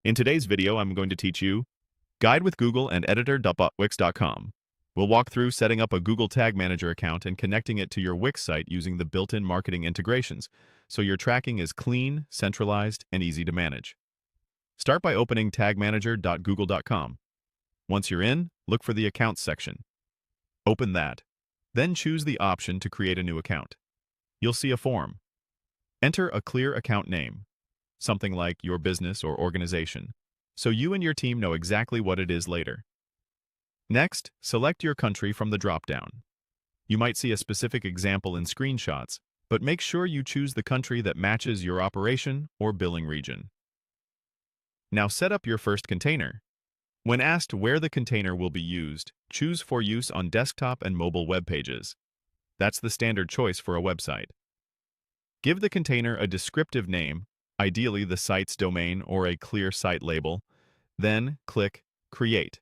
In today's video, I'm going to teach you Guide with Google and editor.wix.com. We'll walk through setting up a Google Tag Manager account and connecting it to your Wix site using the built-in marketing integrations, so your tracking is clean, centralized, and easy to manage. Start by opening tagmanager.google.com. Once you're in, look for the Accounts section. Open that. Then choose the option to create a new account. You'll see a form. Enter a clear account name, something like your business or organization, so you and your team know exactly what it is later. Next, select your country from the drop-down. You might see a specific example in screenshots, but make sure you choose the country that matches your operation or billing region. Now set up your first container. When asked where the container will be used, choose for use on desktop and mobile web pages. That's the standard choice for a website. Give the container a descriptive name, ideally the site's domain or a clear site label, then click Create.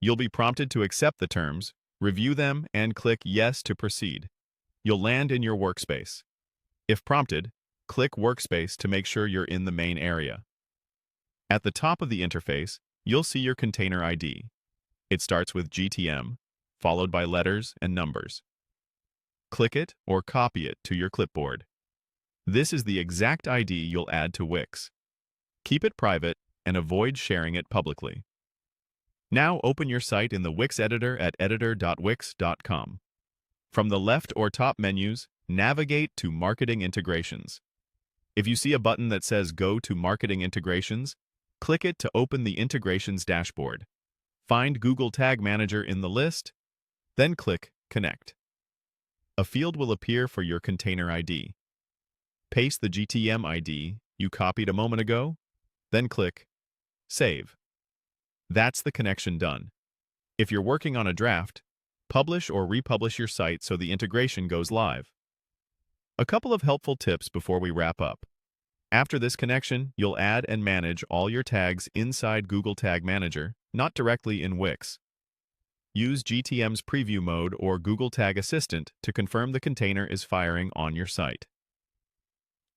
You'll be prompted to accept the terms, review them, and click Yes to proceed. You'll land in your workspace. If prompted, click Workspace to make sure you're in the main area. At the top of the interface, you'll see your container ID. It starts with GTM, followed by letters and numbers. Click it or copy it to your clipboard. This is the exact ID you'll add to Wix. Keep it private and avoid sharing it publicly. Now open your site in the Wix editor at editor.wix.com. From the left or top menus, navigate to Marketing Integrations. If you see a button that says Go to Marketing Integrations, click it to open the Integrations dashboard. Find Google Tag Manager in the list, then click Connect. A field will appear for your container ID. Paste the GTM ID you copied a moment ago, then click Save. That's the connection done. If you're working on a draft, publish or republish your site so the integration goes live. A couple of helpful tips before we wrap up. After this connection, you'll add and manage all your tags inside Google Tag Manager, not directly in Wix. Use GTM's preview mode or Google Tag Assistant to confirm the container is firing on your site.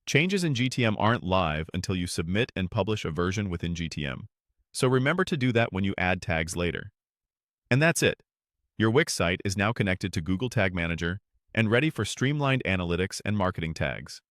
Changes in GTM aren't live until you submit and publish a version within GTM, so remember to do that when you add tags later. And that's it. Your Wix site is now connected to Google Tag Manager and ready for streamlined analytics and marketing tags.